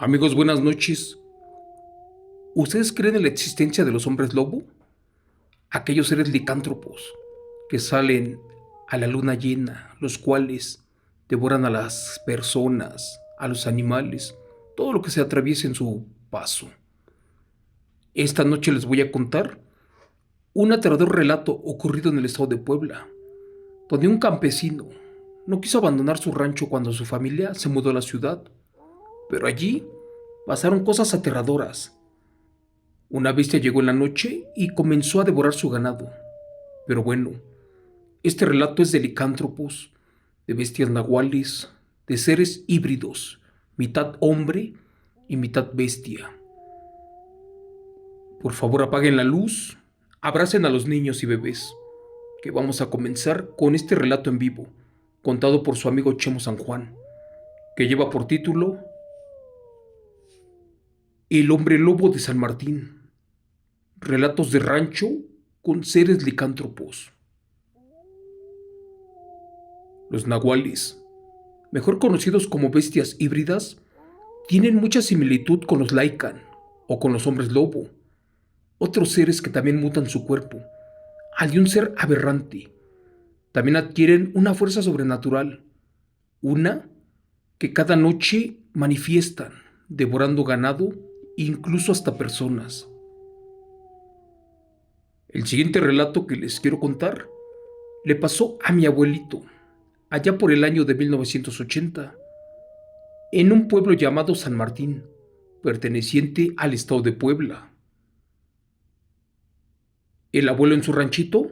Amigos, buenas noches. ¿Ustedes creen en la existencia de los hombres lobo? Aquellos seres licántropos que salen a la luna llena, los cuales devoran a las personas, a los animales, todo lo que se atraviese en su paso. Esta noche les voy a contar un aterrador relato ocurrido en el estado de Puebla, donde un campesino no quiso abandonar su rancho cuando su familia se mudó a la ciudad, pero allí pasaron cosas aterradoras. Una bestia llegó en la noche y comenzó a devorar su ganado. Pero bueno, este relato es de licántropos, de bestias nahuales, de seres híbridos, mitad hombre y mitad bestia. Por favor, apaguen la luz, abracen a los niños y bebés, que vamos a comenzar con este relato en vivo, contado por su amigo Chemo San Juan, que lleva por título El hombre lobo de San Martín. Relatos de rancho con seres licántropos. Los nahuales, mejor conocidos como bestias híbridas, tienen mucha similitud con los Lycan o con los hombres lobo, otros seres que también mutan su cuerpo. Al de un ser aberrante, también adquieren una fuerza sobrenatural, una que cada noche manifiestan, devorando ganado, incluso hasta personas. El siguiente relato que les quiero contar le pasó a mi abuelito, allá por el año de 1980, en un pueblo llamado San Martín, perteneciente al estado de Puebla. El abuelo en su ranchito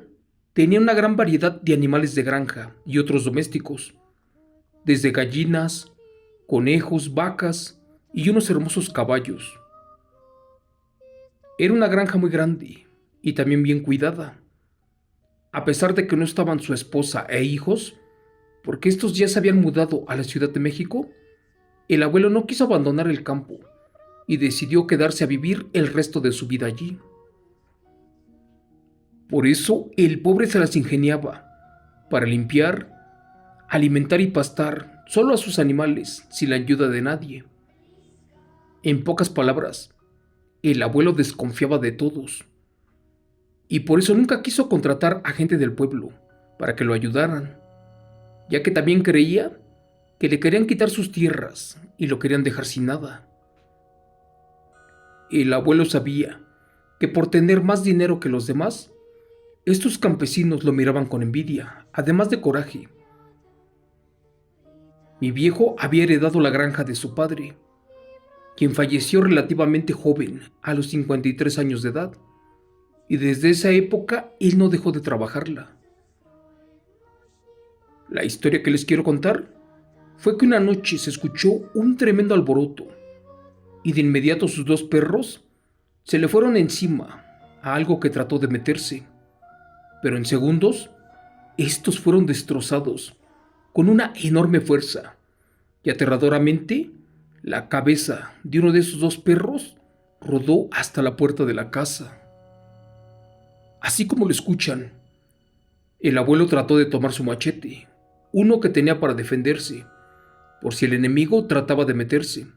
tenía una gran variedad de animales de granja y otros domésticos, desde gallinas, conejos, vacas y unos hermosos caballos. Era una granja muy grande y también bien cuidada, a pesar de que no estaban su esposa e hijos, porque estos ya se habían mudado a la Ciudad de México. El abuelo no quiso abandonar el campo y decidió quedarse a vivir el resto de su vida allí. Por eso el pobre se las ingeniaba para limpiar, alimentar y pastar solo a sus animales sin la ayuda de nadie. En pocas palabras, el abuelo desconfiaba de todos y por eso nunca quiso contratar a gente del pueblo para que lo ayudaran, ya que también creía que le querían quitar sus tierras y lo querían dejar sin nada. El abuelo sabía que por tener más dinero que los demás, estos campesinos lo miraban con envidia, además de coraje. Mi viejo había heredado la granja de su padre, quien falleció relativamente joven, a los 53 años de edad, y desde esa época él no dejó de trabajarla. La historia que les quiero contar fue que una noche se escuchó un tremendo alboroto, y de inmediato sus dos perros se le fueron encima a algo que trató de meterse, pero en segundos estos fueron destrozados con una enorme fuerza, y aterradoramente la cabeza de uno de esos dos perros rodó hasta la puerta de la casa. Así como lo escuchan, el abuelo trató de tomar su machete, uno que tenía para defenderse, por si el enemigo trataba de meterse.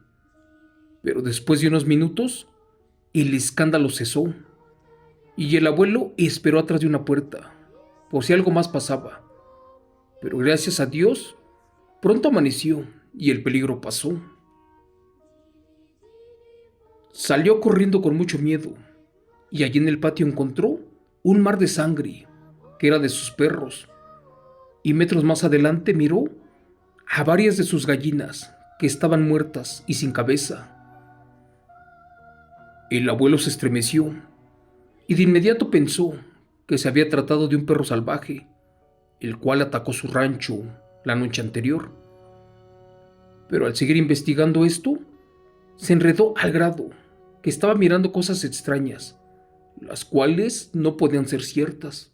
Pero después de unos minutos, el escándalo cesó, y el abuelo esperó atrás de una puerta, por si algo más pasaba. Pero gracias a Dios, pronto amaneció y el peligro pasó. Salió corriendo con mucho miedo, y allí en el patio encontró un mar de sangre, que era de sus perros, y metros más adelante miró a varias de sus gallinas, que estaban muertas y sin cabeza. El abuelo se estremeció, y de inmediato pensó que se había tratado de un perro salvaje, el cual atacó su rancho la noche anterior. Pero al seguir investigando esto, se enredó al grado que estaba mirando cosas extrañas, las cuales no podían ser ciertas.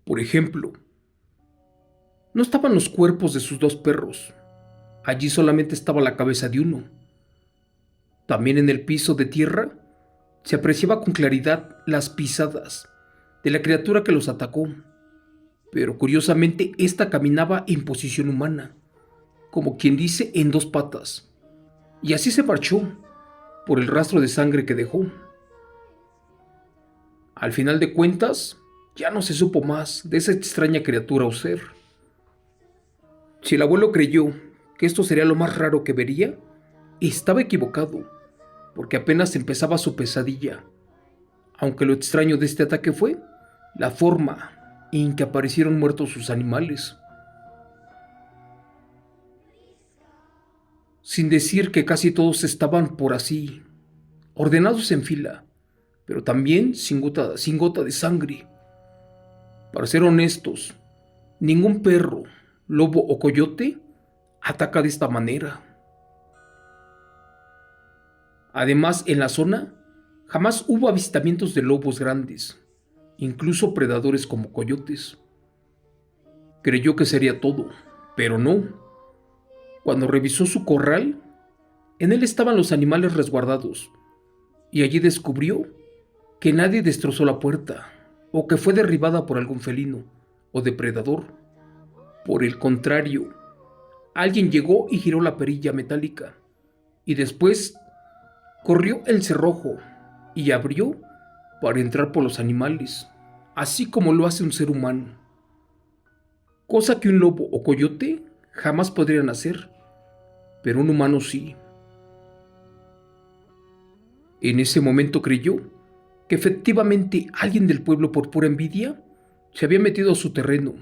Por ejemplo, no estaban los cuerpos de sus dos perros, allí solamente estaba la cabeza de uno. También en el piso de tierra se apreciaba con claridad las pisadas de la criatura que los atacó, pero curiosamente ésta caminaba en posición humana, como quien dice en dos patas, y así se marchó, por el rastro de sangre que dejó. Al final de cuentas, ya no se supo más de esa extraña criatura o ser. Si el abuelo creyó que esto sería lo más raro que vería, estaba equivocado, porque apenas empezaba su pesadilla, aunque lo extraño de este ataque fue la forma en que aparecieron muertos sus animales. Sin decir que casi todos estaban por así, ordenados en fila, pero también sin gota de sangre. Para ser honestos, ningún perro, lobo o coyote ataca de esta manera. Además, en la zona jamás hubo avistamientos de lobos grandes, incluso predadores como coyotes. Creyó que sería todo, pero no. Cuando revisó su corral, en él estaban los animales resguardados, y allí descubrió que nadie destrozó la puerta, o que fue derribada por algún felino o depredador. Por el contrario, alguien llegó y giró la perilla metálica, y después corrió el cerrojo y abrió para entrar por los animales, así como lo hace un ser humano, cosa que un lobo o coyote jamás podrían hacer, pero un humano sí. En ese momento creyó que efectivamente alguien del pueblo por pura envidia se había metido a su terreno.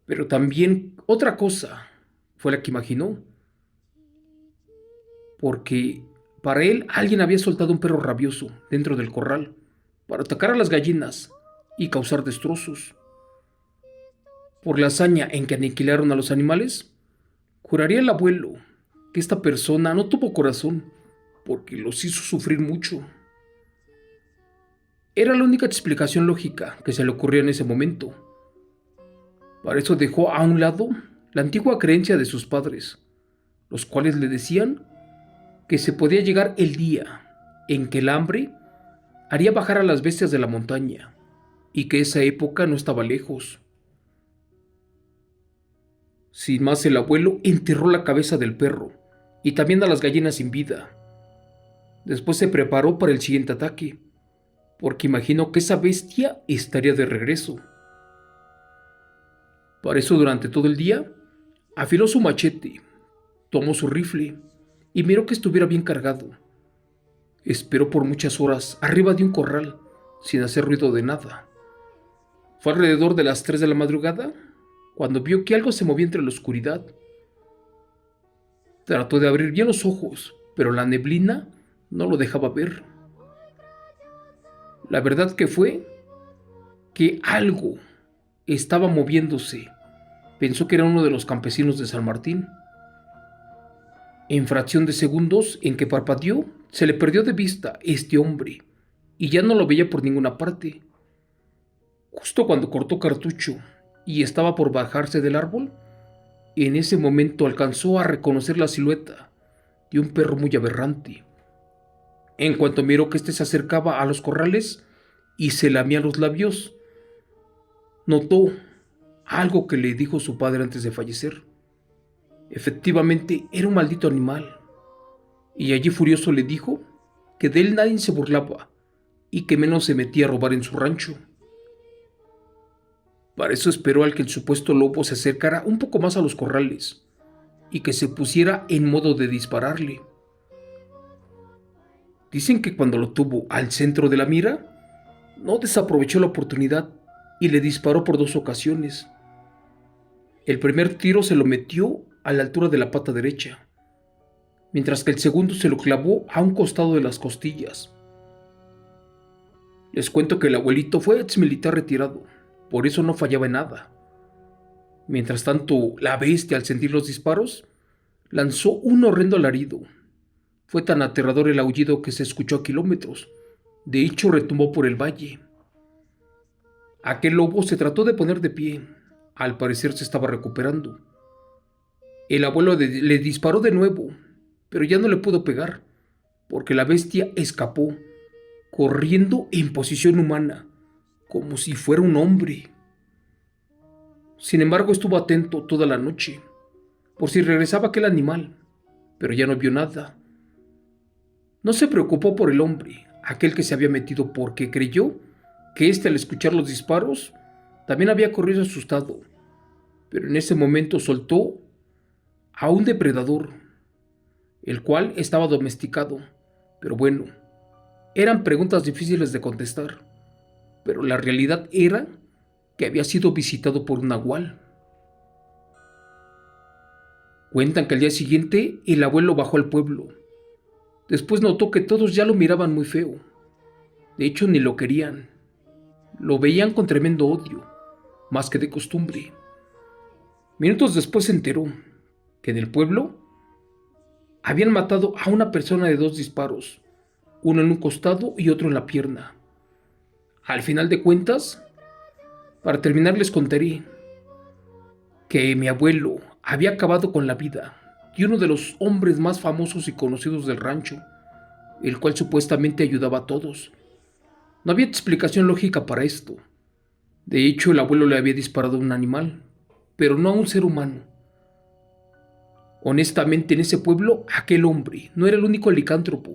Pero también otra cosa fue la que imaginó, porque para él alguien había soltado un perro rabioso dentro del corral para atacar a las gallinas y causar destrozos. Por la hazaña en que aniquilaron a los animales, juraría el abuelo que esta persona no tuvo corazón porque los hizo sufrir mucho. Era la única explicación lógica que se le ocurría en ese momento. Para eso dejó a un lado la antigua creencia de sus padres, los cuales le decían que se podía llegar el día en que el hambre haría bajar a las bestias de la montaña y que esa época no estaba lejos. Sin más, el abuelo enterró la cabeza del perro y también a las gallinas sin vida. Después se preparó para el siguiente ataque, porque imaginó que esa bestia estaría de regreso. Para eso, durante todo el día, afiló su machete, tomó su rifle y miró que estuviera bien cargado. Esperó por muchas horas arriba de un corral, sin hacer ruido de nada. Fue alrededor de las 3 de la madrugada cuando vio que algo se movía entre la oscuridad. Trató de abrir bien los ojos, pero la neblina no lo dejaba ver. La verdad que fue que algo estaba moviéndose. Pensó que era uno de los campesinos de San Martín. En fracción de segundos en que parpadeó, se le perdió de vista este hombre y ya no lo veía por ninguna parte. Justo cuando cortó cartucho y estaba por bajarse del árbol, en ese momento alcanzó a reconocer la silueta de un perro muy aberrante. En cuanto miró que éste se acercaba a los corrales y se lamía los labios, notó algo que le dijo su padre antes de fallecer. Efectivamente, era un maldito animal, y allí furioso le dijo que de él nadie se burlaba y que menos se metía a robar en su rancho. Para eso esperó al que el supuesto lobo se acercara un poco más a los corrales y que se pusiera en modo de dispararle. Dicen que cuando lo tuvo al centro de la mira, no desaprovechó la oportunidad y le disparó por 2 ocasiones. El primer tiro se lo metió a la altura de la pata derecha, mientras que el segundo se lo clavó a un costado de las costillas. Les cuento que el abuelito fue exmilitar retirado, por eso no fallaba en nada. Mientras tanto, la bestia, al sentir los disparos, lanzó un horrendo alarido. Fue tan aterrador el aullido que se escuchó a kilómetros. De hecho, retumbó por el valle. Aquel lobo se trató de poner de pie. Al parecer se estaba recuperando. El abuelo le disparó de nuevo, pero ya no le pudo pegar, porque la bestia escapó, corriendo en posición humana, como si fuera un hombre. Sin embargo, estuvo atento toda la noche, por si regresaba aquel animal, pero ya no vio nada. No se preocupó por el hombre, aquel que se había metido, porque creyó que éste, al escuchar los disparos, también había corrido asustado, pero en ese momento soltó a un depredador, el cual estaba domesticado. Pero bueno, eran preguntas difíciles de contestar, pero la realidad era que había sido visitado por un nahual. Cuentan que al día siguiente el abuelo bajó al pueblo. Después notó que todos ya lo miraban muy feo. De hecho, ni lo querían. Lo veían con tremendo odio, más que de costumbre. Minutos después se enteró que en el pueblo habían matado a una persona de 2 disparos, uno en un costado y otro en la pierna. Al final de cuentas, para terminar, les contaré que mi abuelo había acabado con la vida de uno de los hombres más famosos y conocidos del rancho, el cual supuestamente ayudaba a todos. No había explicación lógica para esto. De hecho, el abuelo le había disparado a un animal, pero no a un ser humano. Honestamente, en ese pueblo, aquel hombre no era el único licántropo.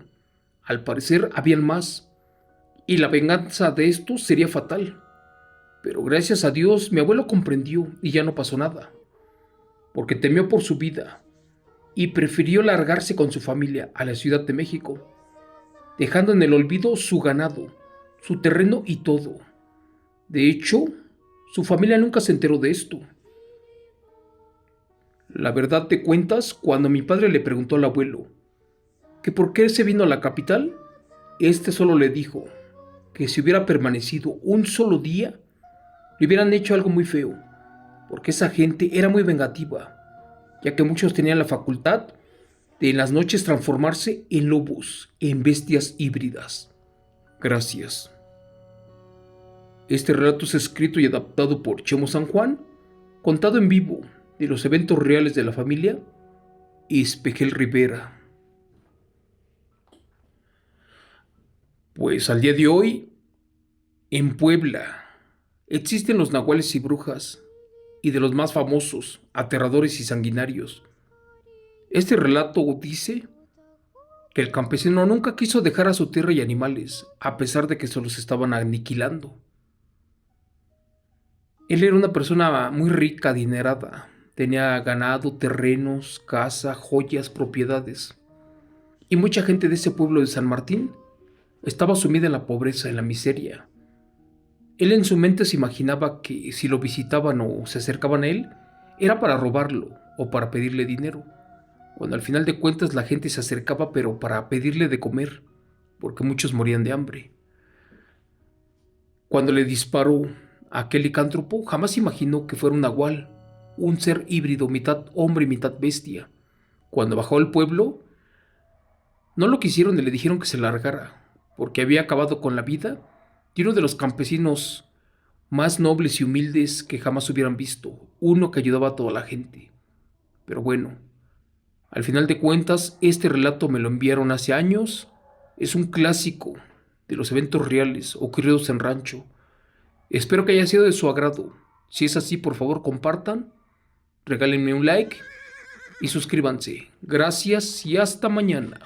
Al parecer, habían más, y la venganza de estos sería fatal. Pero gracias a Dios, mi abuelo comprendió y ya no pasó nada, porque temió por su vida y prefirió largarse con su familia a la Ciudad de México, dejando en el olvido su ganado, su terreno y todo. De hecho, su familia nunca se enteró de esto. La verdad de cuentas, cuando mi padre le preguntó al abuelo que por qué se vino a la capital, este solo le dijo que si hubiera permanecido un solo día, le hubieran hecho algo muy feo, porque esa gente era muy vengativa, ya que muchos tenían la facultad de en las noches transformarse en lobos, en bestias híbridas. Gracias. Este relato es escrito y adaptado por Chemo San Juan, contado en vivo de los eventos reales de la familia Espejel Rivera. Pues al día de hoy, en Puebla, existen los nahuales y brujas, y de los más famosos, aterradores y sanguinarios. Este relato dice que el campesino nunca quiso dejar a su tierra y animales, a pesar de que se los estaban aniquilando. Él era una persona muy rica, adinerada. Tenía ganado, terrenos, casa, joyas, propiedades. Y mucha gente de ese pueblo de San Martín estaba sumida en la pobreza, en la miseria. Él en su mente se imaginaba que si lo visitaban o se acercaban a él, era para robarlo o para pedirle dinero, cuando al final de cuentas la gente se acercaba pero para pedirle de comer, porque muchos morían de hambre. Cuando le disparó a aquel licántropo, jamás imaginó que fuera un nahual, un ser híbrido, mitad hombre y mitad bestia. Cuando bajó al pueblo, no lo quisieron y le dijeron que se largara, porque había acabado con la vida de uno de los campesinos más nobles y humildes que jamás hubieran visto, uno que ayudaba a toda la gente. Pero bueno, al final de cuentas, este relato me lo enviaron hace años. Es un clásico de los eventos reales ocurridos en rancho. Espero que haya sido de su agrado. Si es así, por favor compartan, regálenme un like y suscríbanse. Gracias y hasta mañana.